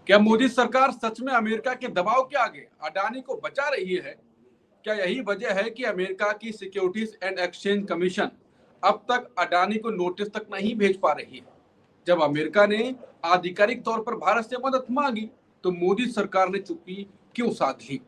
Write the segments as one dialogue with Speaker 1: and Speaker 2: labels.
Speaker 1: क्या मोदी सरकार सच में अमेरिका के दबाव के आगे अडानी को बचा रही है? क्या यही वजह है कि अमेरिका की सिक्योरिटीज एंड एक्सचेंज कमीशन अब तक अडानी को नोटिस तक नहीं भेज पा रही है? जब अमेरिका ने आधिकारिक तौर पर भारत से मदद मांगी तो मोदी सरकार ने चुप्पी क्यों साध ली?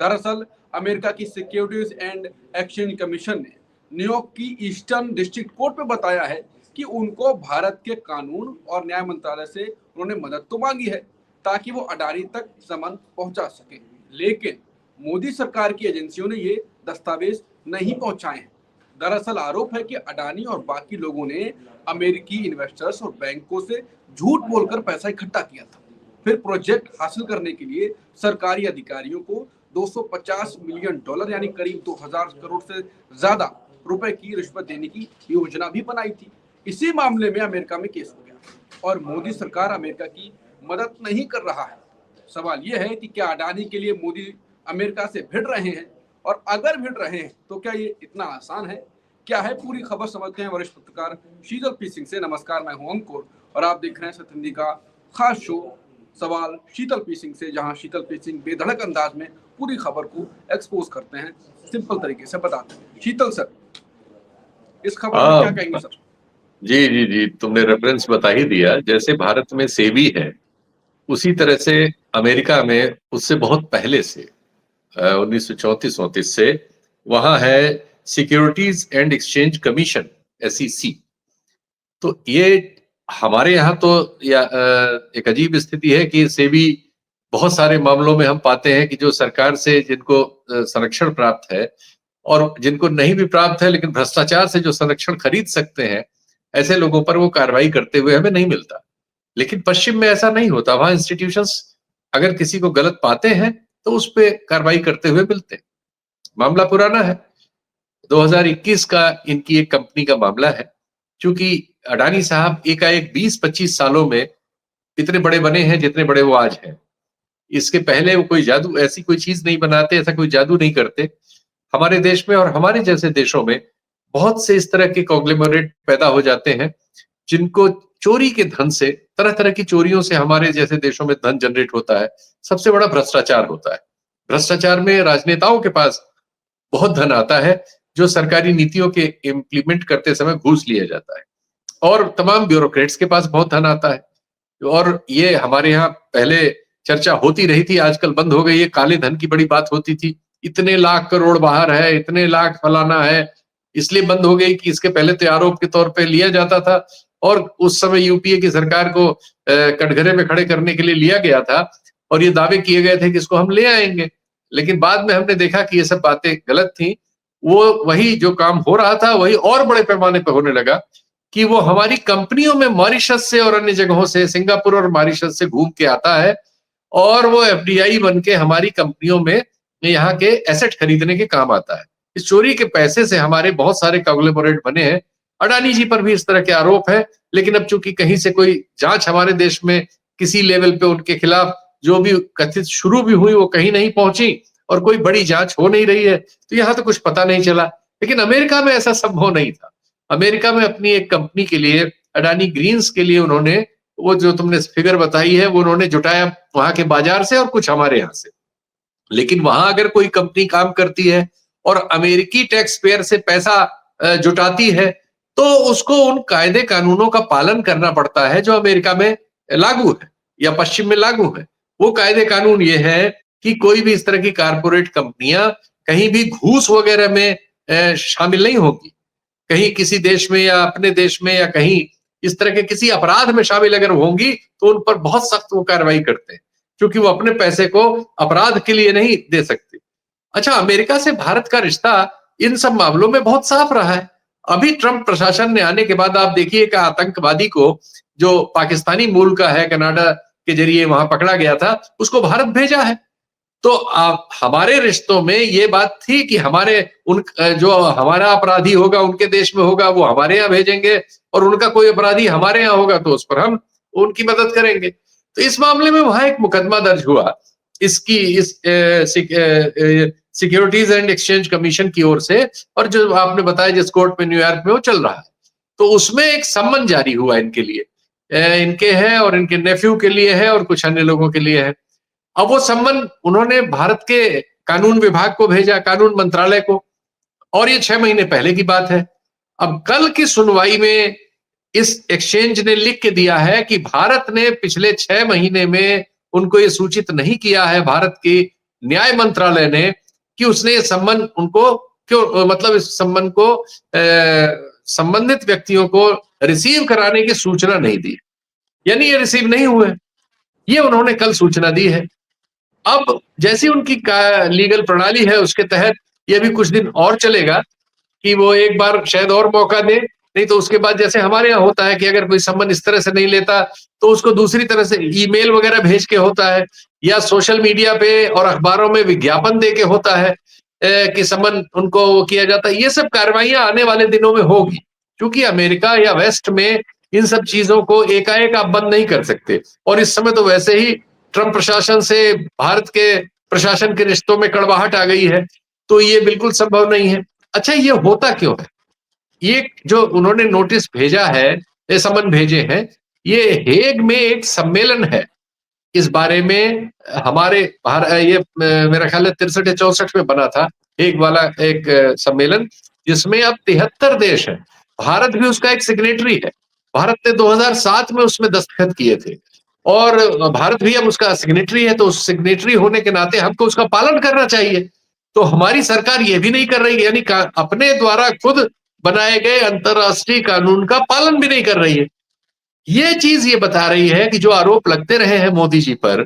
Speaker 1: दरअसल अमेरिका की सिक्योरिटीज एंड एक्सचेंज कमीशन ने न्यूयॉर्क की ईस्टर्न डिस्ट्रिक्ट कोर्ट में बताया है कि उनको भारत के कानून और न्याय मंत्रालय से उन्होंने मदद तो मांगी है ताकि वो अडानी तक समन पहुंचा सके, लेकिन मोदी सरकार की एजेंसियों ने ये दस्तावेज नहीं पहुंचाए हैं। दरअसल आरोप है कि अडानी और बाकी लोगों ने अमेरिकी इन्वेस्टर्स और बैंकों से झूठ बोलकर पैसा इकट्ठा किया था, फिर प्रोजेक्ट हासिल करने के लिए सरकारी अधिकारियों को 250 मिलियन डॉलर यानी करीब 2000 करोड़ से ज्यादा रुपए की रिश्वत देने की योजना भी बनाई थी। इसी मामले में अमेरिका में केस हो गया और मोदी सरकार अमेरिका की मदद नहीं कर रहा है। सवाल यह है कि क्या अडानी के लिए मोदी अमेरिका से भिड़ रहे हैं, और अगर भिड़ रहे हैं तो क्या ये इतना आसान है? क्या है पूरी खबर समझते हैं वरिष्ठ पत्रकार शीतल पी सिंह से। नमस्कार, मैं हूं अंकुर और आप देख रहे हैं सत्य हिंदी का खास शो सवाल शीतल पी सिंह से, जहां शीतल पी सिंह बेधड़क अंदाज में पूरी खबर को एक्सपोज करते हैं, सिंपल तरीके से बताते हैं। शीतल सर, इस खबर में क्या कहेंगे सर?
Speaker 2: जी जी जी, तुमने रेफरेंस बता ही दिया। जैसे भारत में सेबी है, उसी तरह से अमेरिका में उससे बहुत पहले से 1934-34 से वहां है securities and exchange commission, SEC। तो ये हमारे यहाँ तो एक अजीब स्थिति है कि सेबी बहुत सारे मामलों में हम पाते हैं कि जो सरकार से जिनको संरक्षण प्राप्त है और जिनको नहीं भी प्राप्त है लेकिन भ्रष्टाचार से जो संरक्षण खरीद सकते हैं, ऐसे लोगों पर वो कार्रवाई करते हुए हमें नहीं मिलता। लेकिन पश्चिम में ऐसा नहीं होता। वहां इंस्टीट्यूशंस अगर किसी को गलत पाते हैं तो उस पर कार्रवाई करते हुए मिलते हैं। मामला पुराना है, 2021 का इनकी एक कंपनी का मामला है। क्योंकि अडानी साहब एकाएक 20-25 सालों में इतने बड़े बने हैं जितने बड़े वो आज हैं। इसके पहले वो कोई जादू, ऐसी कोई चीज नहीं बनाते, ऐसा कोई जादू नहीं करते। हमारे देश में और हमारे जैसे देशों में बहुत से इस तरह के कॉन्ग्लोमरेट पैदा हो जाते हैं जिनको चोरी के धन से, तरह तरह की चोरियों से हमारे जैसे देशों में धन जनरेट होता है। सबसे बड़ा भ्रष्टाचार होता है। भ्रष्टाचार में राजनेताओं के पास बहुत धन आता है जो सरकारी नीतियों के इम्प्लीमेंट करते समय घूस लिया जाता है, और तमाम ब्यूरोक्रेट्स के पास बहुत धन आता है। और ये हमारे यहाँ पहले चर्चा होती रही थी, आजकल बंद हो गई है। काले धन की बड़ी बात होती थी, इतने लाख करोड़ बाहर है, इतने लाख फलाना है, इसलिए बंद हो गई कि इसके पहले तो आरोप के तौर पे लिया जाता था और उस समय यूपीए की सरकार को कटघरे में खड़े करने के लिए लिया गया था और ये दावे किए गए थे कि इसको हम ले आएंगे। लेकिन बाद में हमने देखा कि ये सब बातें गलत थी। वो वही जो काम हो रहा था वही और बड़े पैमाने पर होने लगा कि वो हमारी कंपनियों में मॉरिशस से और अन्य जगहों से, सिंगापुर और मॉरिशस से घूम के आता है और वो FDI बन के हमारी कंपनियों में यहाँ के एसेट खरीदने के काम आता है। इस चोरी के पैसे से हमारे बहुत सारे कॉन्ग्लोमरेट बने हैं। अडानी जी पर भी इस तरह के आरोप है, लेकिन अब चूंकि कहीं से कोई जांच हमारे देश में किसी लेवल पे उनके खिलाफ जो भी कथित शुरू भी हुई वो कहीं नहीं पहुंची और कोई बड़ी जांच हो नहीं रही है, तो यहाँ तो कुछ पता नहीं चला। लेकिन अमेरिका में ऐसा संभव नहीं था। अमेरिका में अपनी एक कंपनी के लिए, अडानी ग्रीन्स के लिए, उन्होंने वो जो तुमने फिगर बताई है वो उन्होंने जुटाया वहां के बाजार से और कुछ हमारे यहाँ से। लेकिन वहां अगर कोई कंपनी काम करती है और अमेरिकी टैक्स पेयर से पैसा जुटाती है तो उसको उन कायदे कानूनों का पालन करना पड़ता है जो अमेरिका में लागू है या पश्चिम में लागू है। वो कायदे कानून ये है कि कोई भी इस तरह की कारपोरेट कंपनियां कहीं भी घूस वगैरह में शामिल नहीं होगी। कहीं किसी देश में या अपने देश में या कहीं इस तरह के किसी अपराध में शामिल अगर होंगी तो उन पर बहुत सख्त वो कार्रवाई करते हैं, क्योंकि वो अपने पैसे को अपराध के लिए नहीं दे सकते। अच्छा, अमेरिका से भारत का रिश्ता इन सब मामलों में बहुत साफ रहा है। अभी ट्रंप प्रशासन ने आने के बाद आप देखिए कि आतंकवादी को जो पाकिस्तानी मूल का है, कनाडा के जरिए वहां पकड़ा गया था, उसको भारत भेजा है। तो हमारे रिश्तों में ये बात थी कि हमारे जो हमारा अपराधी होगा उनके देश में होगा वो हमारे यहाँ भेजेंगे, और उनका कोई अपराधी हमारे यहाँ होगा तो उस पर हम उनकी मदद करेंगे। तो इस मामले में वहां एक मुकदमा दर्ज हुआ इसकी इस सिक्योरिटीज एंड एक्सचेंज कमीशन की ओर से, और जो आपने बताया जिस कोर्ट में न्यूयॉर्क में वो चल रहा है, तो उसमें एक सम्मन जारी हुआ इनके लिए इनके है और इनके नेफ्यू के लिए है और कुछ अन्य लोगों के लिए है। अब वो सम्मन उन्होंने भारत के कानून विभाग को भेजा, कानून मंत्रालय को, और ये 6 महीने पहले की बात है। अब कल की सुनवाई में इस एक्सचेंज ने लिख के दिया है कि भारत ने पिछले 6 महीने में उनको ये सूचित नहीं किया है, भारत की न्याय मंत्रालय ने, कि उसने ये सम्मन उनको क्यों, मतलब इस सम्मन को संबंधित व्यक्तियों को रिसीव कराने की सूचना नहीं दी, यानी ये रिसीव नहीं हुए। ये उन्होंने कल सूचना दी है। अब जैसी उनकी लीगल प्रणाली है उसके तहत ये भी कुछ दिन और चलेगा कि वो एक बार शायद और मौका दे, नहीं तो उसके बाद जैसे हमारे यहाँ होता है कि अगर कोई सम्मन इस तरह से नहीं लेता तो उसको दूसरी तरह से ईमेल वगैरह भेज के होता है, या सोशल मीडिया पे और अखबारों में विज्ञापन दे के होता है कि सम्मन उनको किया जाता है। ये सब कार्रवाइयां आने वाले दिनों में होगी, क्योंकि अमेरिका या वेस्ट में इन सब चीजों को एकाएक आप बंद नहीं कर सकते, और इस समय तो वैसे ही ट्रंप प्रशासन से भारत के प्रशासन के रिश्तों में कड़वाहट आ गई है, तो ये बिल्कुल संभव नहीं है। अच्छा, ये होता क्यों है? ये जो उन्होंने नोटिस भेजा है, ये समन भेजे हैं, ये हेग में एक सम्मेलन है इस बारे में। हमारे ये मेरा ख्याल है 63 या 64 में बना था हेग वाला एक सम्मेलन, जिसमें अब 73 देश हैं। भारत भी उसका एक सिग्नेटरी है। भारत ने 2007 में उसमें दस्तखत किए थे, और भारत भी अब उसका सिग्नेटरी है, तो उस सिग्नेटरी होने के नाते हमको उसका पालन करना चाहिए। तो हमारी सरकार ये भी नहीं कर रही है, यानी अपने द्वारा खुद बनाए गए अंतरराष्ट्रीय कानून का पालन भी नहीं कर रही है। ये चीज ये बता रही है कि जो आरोप लगते रहे हैं मोदी जी पर,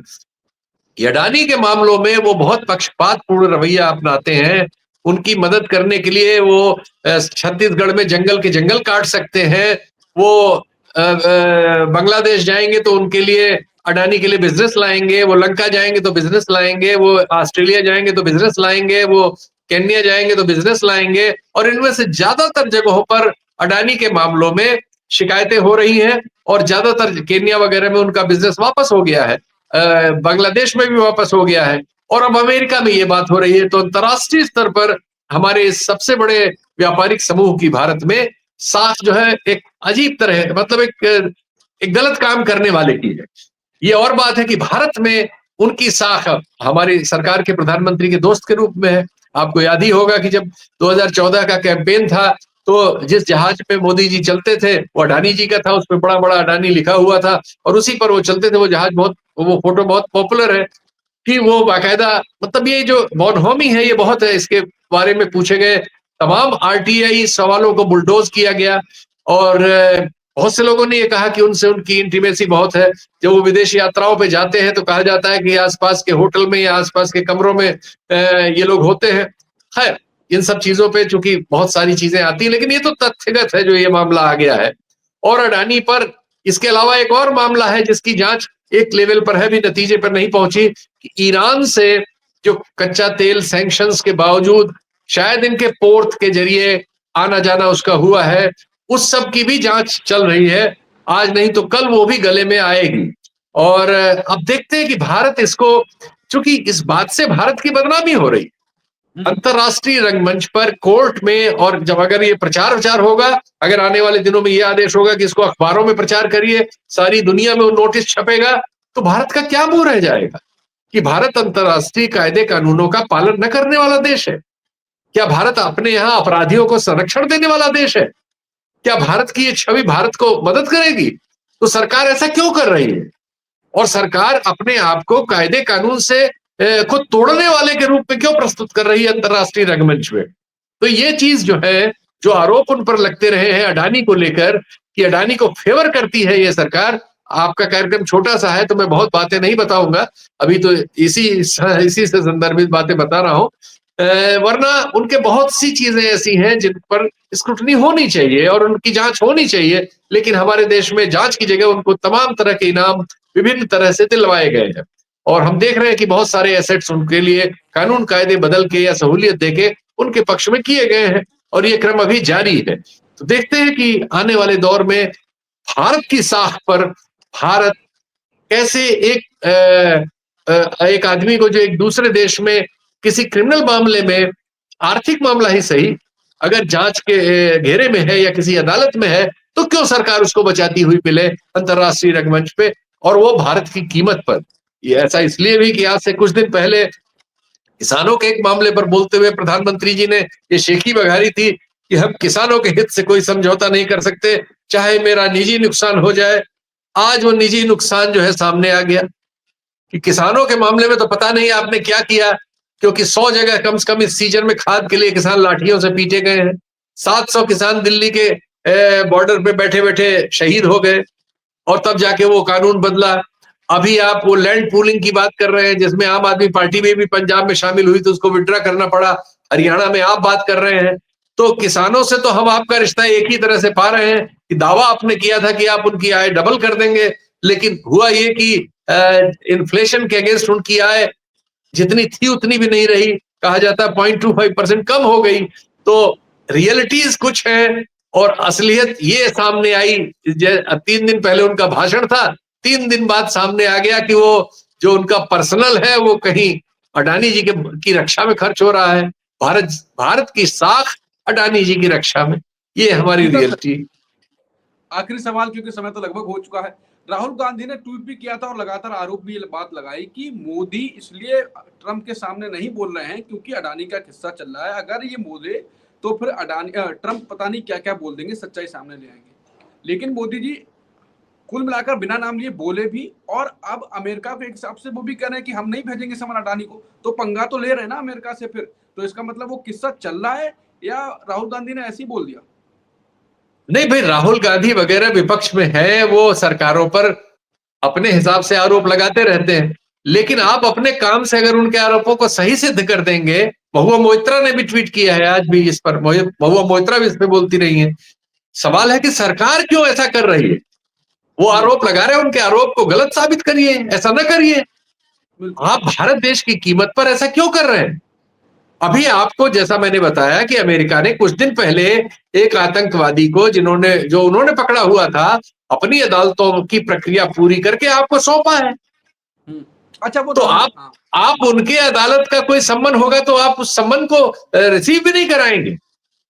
Speaker 2: अडानी के मामलों में वो बहुत पक्षपातपूर्ण रवैया अपनाते हैं। उनकी मदद करने के लिए वो छत्तीसगढ़ में जंगल के जंगल काट सकते हैं, वो बांग्लादेश जाएंगे तो उनके लिए अडानी के लिए बिजनेस लाएंगे, वो लंका जाएंगे तो बिजनेस लाएंगे, वो ऑस्ट्रेलिया जाएंगे तो बिजनेस लाएंगे, वो केन्या जाएंगे तो बिजनेस लाएंगे, और इनमें से ज्यादातर जगहों पर अडानी के मामलों में शिकायतें हो रही हैं, और ज्यादातर केन्या वगैरह में उनका बिजनेस वापस हो गया है, बांग्लादेश में भी वापस हो गया है, और अब अमेरिका में ये बात हो रही है। तो अंतरराष्ट्रीय स्तर पर हमारे सबसे बड़े व्यापारिक समूह की भारत में साख जो है एक अजीब तरह, मतलब एक गलत काम करने वाले की है। ये और बात है कि भारत में उनकी साख हमारी सरकार के प्रधानमंत्री के दोस्त के रूप में है। आपको याद ही होगा कि जब 2014 का कैंपेन था, तो जिस जहाज पे मोदी जी चलते थे वो अडानी जी का था, उसमें बड़ा बड़ा अडानी लिखा हुआ था, और उसी पर वो चलते थे। वो जहाज बहुत, वो फोटो बहुत पॉपुलर है कि वो बाकायदा, मतलब ये जो बॉनहोमी है ये बहुत है, इसके बारे में पूछे गए तमाम आरटीआई सवालों को बुलडोज किया गया, और बहुत से लोगों ने ये कहा कि उनसे उनकी इंटीमेसी बहुत है। जब वो विदेश यात्राओं पे जाते हैं तो कहा जाता है कि आसपास के होटल में या आसपास के कमरों में ये लोग होते हैं। खैर, इन सब चीजों पे चूंकि बहुत सारी चीजें आती हैं, लेकिन ये तो तथ्यगत है जो ये मामला आ गया है। और अडानी पर इसके अलावा एक और मामला है जिसकी जांच एक लेवल पर है, भी नतीजे पर नहीं पहुंची, कि ईरान से जो कच्चा तेल सैंक्शंस के बावजूद शायद इनके पोर्ट के जरिए आना जाना उसका हुआ है, उस सब की भी जांच चल रही है। आज नहीं तो कल वो भी गले में आएगी। और अब देखते हैं कि भारत इसको, चूंकि इस बात से भारत की बदनामी हो रही अंतरराष्ट्रीय रंगमंच पर, कोर्ट में, और जब अगर ये प्रचार विचार होगा, अगर आने वाले दिनों में ये आदेश होगा कि इसको अखबारों में प्रचार करिए, सारी दुनिया में वो नोटिस छपेगा, तो भारत का क्या मुंह रह जाएगा कि भारत अंतरराष्ट्रीय कायदे कानूनों का पालन न करने वाला देश है? क्या भारत अपने यहाँ अपराधियों को संरक्षण देने वाला देश है? क्या भारत की ये छवि भारत को मदद करेगी? तो सरकार ऐसा क्यों कर रही है? और सरकार अपने आप को कायदे कानून से खुद तोड़ने वाले के रूप में क्यों प्रस्तुत कर रही है अंतरराष्ट्रीय रंगमंच में? तो ये चीज जो है, जो आरोप उन पर लगते रहे हैं अडानी को लेकर, कि अडानी को फेवर करती है ये सरकार। आपका कार्यक्रम छोटा सा है तो मैं बहुत बातें नहीं बताऊंगा, अभी तो इसी से संदर्भित बातें बता रहा हूं। वरना उनके बहुत सी चीजें ऐसी हैं जिन पर स्क्रूटनी होनी चाहिए और उनकी जांच होनी चाहिए, लेकिन हमारे देश में जांच की जगह उनको तमाम तरह के इनाम विभिन्न तरह से दिलवाए गए हैं, और हम देख रहे हैं कि बहुत सारे एसेट्स उनके लिए कानून कायदे बदल के या सहूलियत देके उनके पक्ष में किए गए हैं, और ये क्रम अभी जारी है। तो देखते हैं कि आने वाले दौर में भारत की साख पर भारत कैसे एक आदमी को जो एक दूसरे देश में किसी क्रिमिनल मामले में, आर्थिक मामला ही सही, अगर जांच के घेरे में है या किसी अदालत में है, तो क्यों सरकार उसको बचाती हुई मिले अंतर्राष्ट्रीय रंगमंच पे, और वो भारत की कीमत पर। ये ऐसा इसलिए भी कि आज से कुछ दिन पहले किसानों के एक मामले पर बोलते हुए प्रधानमंत्री जी ने ये शेखी बघारी थी कि हम किसानों के हित से कोई समझौता नहीं कर सकते, चाहे मेरा निजी नुकसान हो जाए। आज वो निजी नुकसान जो है सामने आ गया कि किसानों के मामले में तो पता नहीं आपने क्या किया, क्योंकि 100 जगह कम से कम इस सीजन में खाद के लिए किसान लाठियों से पीटे गए हैं। 700 किसान दिल्ली के बॉर्डर पे बैठे बैठे शहीद हो गए, और तब जाके वो कानून बदला। अभी आप वो लैंड पूलिंग की बात कर रहे हैं, जिसमें आम आदमी पार्टी में भी पंजाब में शामिल हुई तो उसको विड्रा करना पड़ा। हरियाणा में आप बात कर रहे हैं, तो किसानों से तो हम आपका रिश्ता एक ही तरह से पा रहे हैं कि दावा आपने किया था कि आप उनकी आय डबल कर देंगे, लेकिन हुआ ये कि इन्फ्लेशन के अगेंस्ट उनकी आय जितनी थी उतनी भी नहीं रही। कहा जाता है 0.25% कम हो गई। तो रियलिटीज कुछ है और असलियत ये सामने आई। 3 दिन पहले उनका भाषण था, 3 दिन बाद सामने आ गया कि वो जो उनका पर्सनल है वो कहीं अडानी जी के की रक्षा में खर्च हो रहा है। भारत भारत की साख अडानी जी की रक्षा में। ये हमारी रियलिटी।
Speaker 1: आखिरी सवाल, क्योंकि समय तो लगभग हो चुका है। राहुल गांधी ने ट्वीट भी किया था और लगातार आरोप भी ये बात लगाई कि मोदी इसलिए ट्रंप के सामने नहीं बोल रहे हैं क्योंकि अडानी का किस्सा चल रहा है। अगर ये बोले तो फिर अडानी ट्रंप पता नहीं क्या क्या बोल देंगे, सच्चाई सामने ले आएंगे। लेकिन मोदी जी कुल मिलाकर बिना नाम लिए बोले भी, और अब अमेरिका के हिसाब से वो भी कह रहे हैं कि हम नहीं भेजेंगे सामान अडानी को। तो पंगा तो ले रहे हैं ना अमेरिका से फिर। तो इसका मतलब वो किस्सा चल रहा है या राहुल गांधी ने ऐसे ही बोल दिया?
Speaker 2: नहीं भाई, राहुल गांधी वगैरह विपक्ष में है, वो सरकारों पर अपने हिसाब से आरोप लगाते रहते हैं, लेकिन आप अपने काम से अगर उनके आरोपों को सही सिद्ध कर देंगे। महुआ मोइत्रा ने भी ट्वीट किया है आज भी इस पर, महुआ मोइत्रा भी इस पे बोलती रही है। सवाल है कि सरकार क्यों ऐसा कर रही है। वो आरोप लगा रहे हैं, उनके आरोप को गलत साबित करिए, ऐसा ना करिए। आप भारत देश की कीमत पर ऐसा क्यों कर रहे हैं। अभी आपको जैसा मैंने बताया कि अमेरिका ने कुछ दिन पहले एक आतंकवादी को जो उन्होंने पकड़ा हुआ था, अपनी अदालतों की प्रक्रिया पूरी करके आपको सौंपा है।
Speaker 1: अच्छा, वो
Speaker 2: तो
Speaker 1: हाँ।
Speaker 2: आप उनके अदालत का कोई सम्मन होगा तो आप उस सम्मन को रिसीव भी नहीं कराएंगे।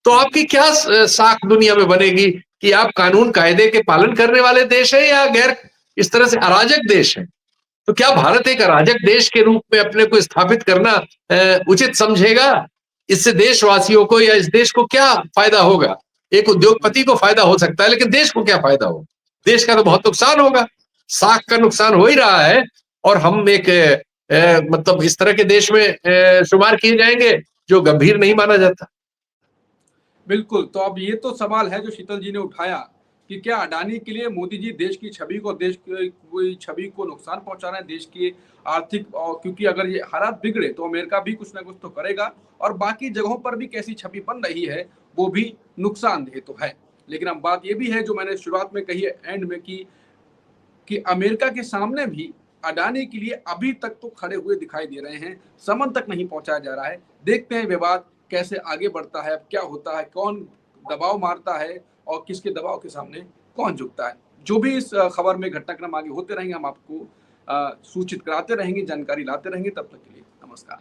Speaker 2: तो आपकी क्या साख दुनिया में बनेगी कि आप कानून कायदे के पालन करने वाले देश है या गैर इस तरह से अराजक देश है। तो क्या भारत एक अराजक देश के रूप में अपने को स्थापित करना उचित समझेगा। इससे देशवासियों को या इस देश को क्या फायदा होगा। एक उद्योगपति को फायदा हो सकता है, लेकिन देश को क्या फायदा होगा। देश का तो बहुत नुकसान होगा, साख का नुकसान हो ही रहा है। और हम एक मतलब इस तरह के देश में शुमार किए जाएंगे जो गंभीर नहीं माना जाता।
Speaker 1: बिल्कुल। तो अब ये तो सवाल है जो शीतल जी ने उठाया कि क्या अडानी के लिए मोदी जी देश की छवि को, देश की कोई छवि को नुकसान पहुंचा रहे हैं, देश की आर्थिक, और क्योंकि अगर ये हालात बिगड़े तो अमेरिका भी कुछ ना कुछ तो करेगा, और बाकी जगहों पर भी कैसी छवि बन रही है वो भी नुकसानदेह तो है। लेकिन अब बात ये भी है जो मैंने शुरुआत में कही है एंड में कि अमेरिका के सामने भी अडानी के लिए अभी तक तो खड़े हुए दिखाई दे रहे हैं, समन तक नहीं पहुंचाया जा रहा है। देखते हैं विवाद कैसे आगे बढ़ता है, क्या होता है, कौन दबाव मारता है और किसके दबाव के सामने कौन झुकता है। जो भी इस खबर में घटनाक्रम आगे होते रहेंगे हम आपको सूचित कराते रहेंगे, जानकारी लाते रहेंगे। तब तक के लिए नमस्कार।